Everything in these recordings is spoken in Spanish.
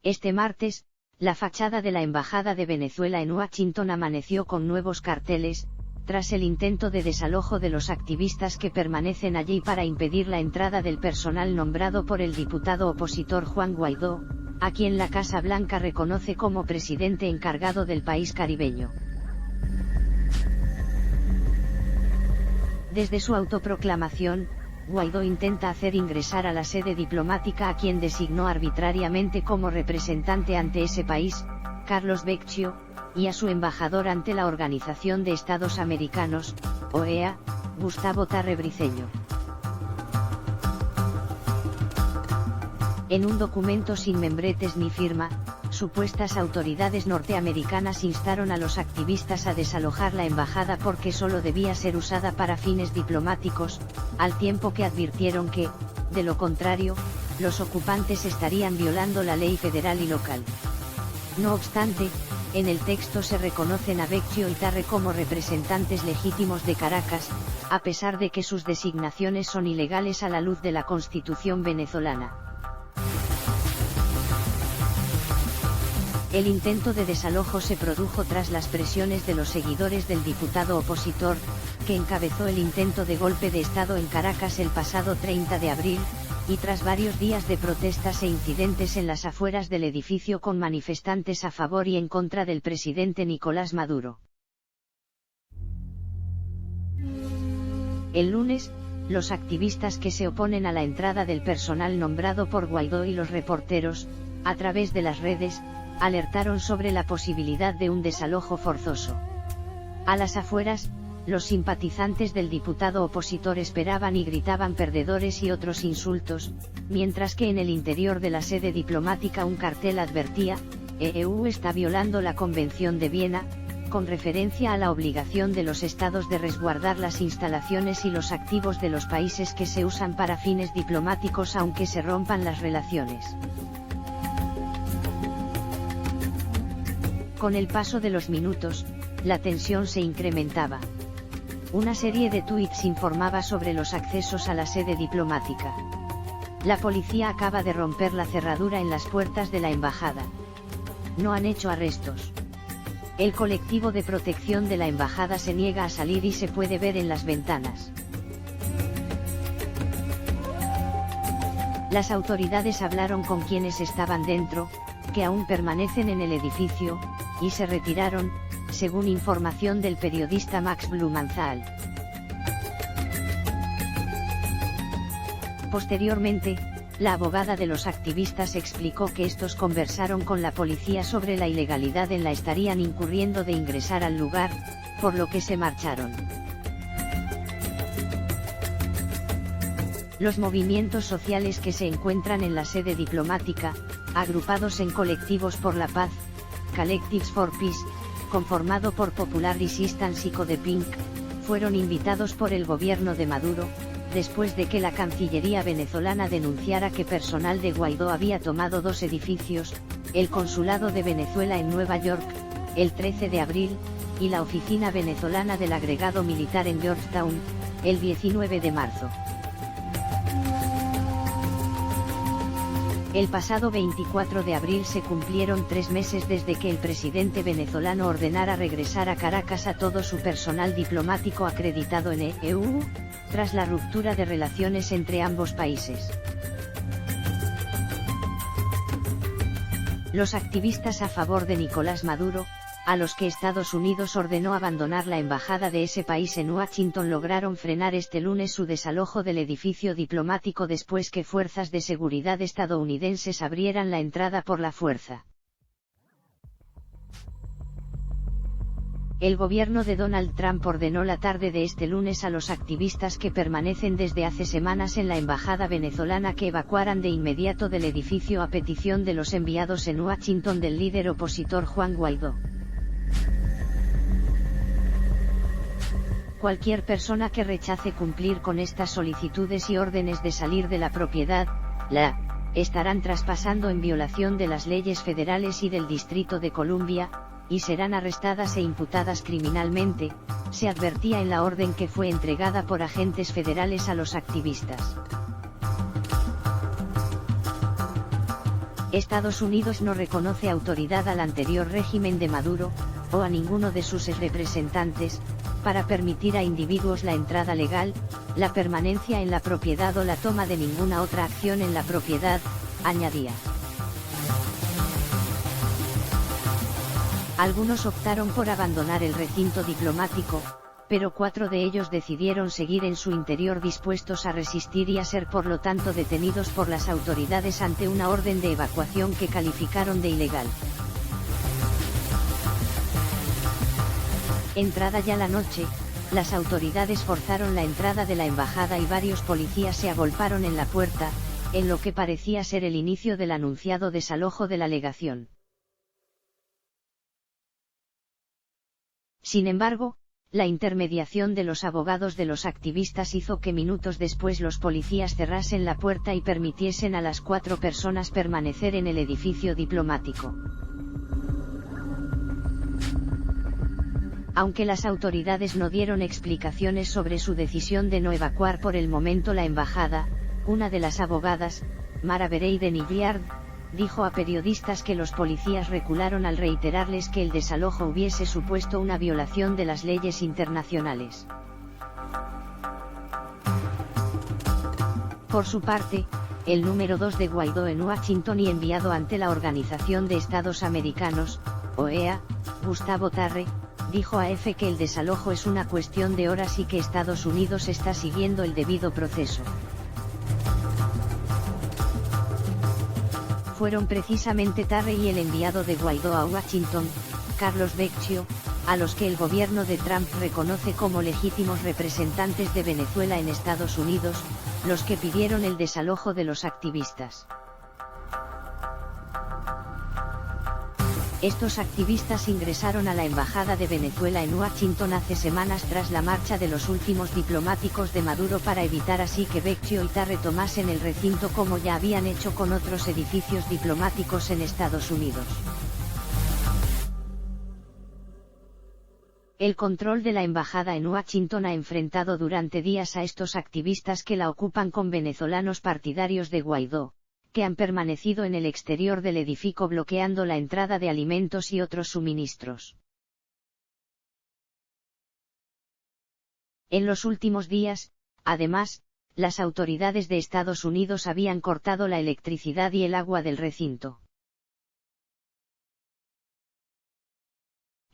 Este martes, la fachada de la Embajada de Venezuela en Washington amaneció con nuevos carteles, tras el intento de desalojo de los activistas que permanecen allí para impedir la entrada del personal nombrado por el diputado opositor Juan Guaidó, a quien la Casa Blanca reconoce como presidente encargado del país caribeño. Desde su autoproclamación, Guaidó intenta hacer ingresar a la sede diplomática a quien designó arbitrariamente como representante ante ese país, Carlos Becchio, y a su embajador ante la Organización de Estados Americanos, OEA, Gustavo Tarre Briceño. En un documento sin membretes ni firma, supuestas autoridades norteamericanas instaron a los activistas a desalojar la embajada porque solo debía ser usada para fines diplomáticos, al tiempo que advirtieron que, de lo contrario, los ocupantes estarían violando la ley federal y local. No obstante, en el texto se reconocen a Becchio y Tarre como representantes legítimos de Caracas, a pesar de que sus designaciones son ilegales a la luz de la Constitución venezolana. El intento de desalojo se produjo tras las presiones de los seguidores del diputado opositor, que encabezó el intento de golpe de Estado en Caracas el pasado 30 de abril, y tras varios días de protestas e incidentes en las afueras del edificio con manifestantes a favor y en contra del presidente Nicolás Maduro. El lunes, los activistas que se oponen a la entrada del personal nombrado por Guaidó y los reporteros, a través de las redes, alertaron sobre la posibilidad de un desalojo forzoso. A las afueras, los simpatizantes del diputado opositor esperaban y gritaban perdedores y otros insultos, mientras que en el interior de la sede diplomática un cartel advertía, EU está violando la Convención de Viena, con referencia a la obligación de los estados de resguardar las instalaciones y los activos de los países que se usan para fines diplomáticos aunque se rompan las relaciones. Con el paso de los minutos, la tensión se incrementaba. Una serie de tuits informaba sobre los accesos a la sede diplomática. La policía acaba de romper la cerradura en las puertas de la embajada. No han hecho arrestos. El colectivo de protección de la embajada se niega a salir y se puede ver en las ventanas. Las autoridades hablaron con quienes estaban dentro, que aún permanecen en el edificio, y se retiraron, según información del periodista Max Blumenthal. Posteriormente, la abogada de los activistas explicó que estos conversaron con la policía sobre la ilegalidad en la estarían incurriendo de ingresar al lugar, por lo que se marcharon. Los movimientos sociales que se encuentran en la sede diplomática, agrupados en colectivos por la paz, Collectives for Peace, conformado por Popular Resistance y Codepink, fueron invitados por el gobierno de Maduro, después de que la Cancillería venezolana denunciara que personal de Guaidó había tomado dos edificios, el Consulado de Venezuela en Nueva York, el 13 de abril, y la Oficina Venezolana del Agregado Militar en Georgetown, el 19 de marzo. El pasado 24 de abril se cumplieron 3 meses desde que el presidente venezolano ordenara regresar a Caracas a todo su personal diplomático acreditado en EU, tras la ruptura de relaciones entre ambos países. Los activistas a favor de Nicolás Maduro, a los que Estados Unidos ordenó abandonar la embajada de ese país en Washington, lograron frenar este lunes su desalojo del edificio diplomático después que fuerzas de seguridad estadounidenses abrieran la entrada por la fuerza. El gobierno de Donald Trump ordenó la tarde de este lunes a los activistas que permanecen desde hace semanas en la embajada venezolana que evacuaran de inmediato del edificio a petición de los enviados en Washington del líder opositor Juan Guaidó. Cualquier persona que rechace cumplir con estas solicitudes y órdenes de salir de la propiedad, estarán traspasando en violación de las leyes federales y del Distrito de Columbia, y serán arrestadas e imputadas criminalmente, se advertía en la orden que fue entregada por agentes federales a los activistas. Estados Unidos no reconoce autoridad al anterior régimen de Maduro, o a ninguno de sus representantes, para permitir a individuos la entrada legal, la permanencia en la propiedad o la toma de ninguna otra acción en la propiedad, añadía. Algunos optaron por abandonar el recinto diplomático, pero 4 de ellos decidieron seguir en su interior dispuestos a resistir y a ser por lo tanto detenidos por las autoridades ante una orden de evacuación que calificaron de ilegal. Entrada ya la noche, las autoridades forzaron la entrada de la embajada y varios policías se agolparon en la puerta, en lo que parecía ser el inicio del anunciado desalojo de la legación. Sin embargo, la intermediación de los abogados de los activistas hizo que minutos después los policías cerrasen la puerta y permitiesen a las 4 personas permanecer en el edificio diplomático. Aunque las autoridades no dieron explicaciones sobre su decisión de no evacuar por el momento la embajada, una de las abogadas, Mara Bereiden-Illard, dijo a periodistas que los policías recularon al reiterarles que el desalojo hubiese supuesto una violación de las leyes internacionales. Por su parte, el número 2 de Guaidó en Washington y enviado ante la Organización de Estados Americanos, OEA, Gustavo Tarre, dijo a EFE que el desalojo es una cuestión de horas y que Estados Unidos está siguiendo el debido proceso. Fueron precisamente Tarre y el enviado de Guaidó a Washington, Carlos Vecchio, a los que el gobierno de Trump reconoce como legítimos representantes de Venezuela en Estados Unidos, los que pidieron el desalojo de los activistas. Estos activistas ingresaron a la Embajada de Venezuela en Washington hace semanas tras la marcha de los últimos diplomáticos de Maduro para evitar así que Vecchio y Tarre tomasen el recinto como ya habían hecho con otros edificios diplomáticos en Estados Unidos. El control de la embajada en Washington ha enfrentado durante días a estos activistas que la ocupan con venezolanos partidarios de Guaidó, que han permanecido en el exterior del edificio bloqueando la entrada de alimentos y otros suministros. En los últimos días, además, las autoridades de Estados Unidos habían cortado la electricidad y el agua del recinto.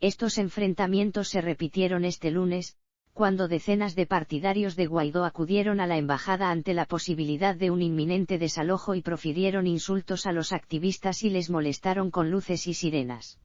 Estos enfrentamientos se repitieron este lunes, cuando decenas de partidarios de Guaidó acudieron a la embajada ante la posibilidad de un inminente desalojo y profirieron insultos a los activistas y les molestaron con luces y sirenas.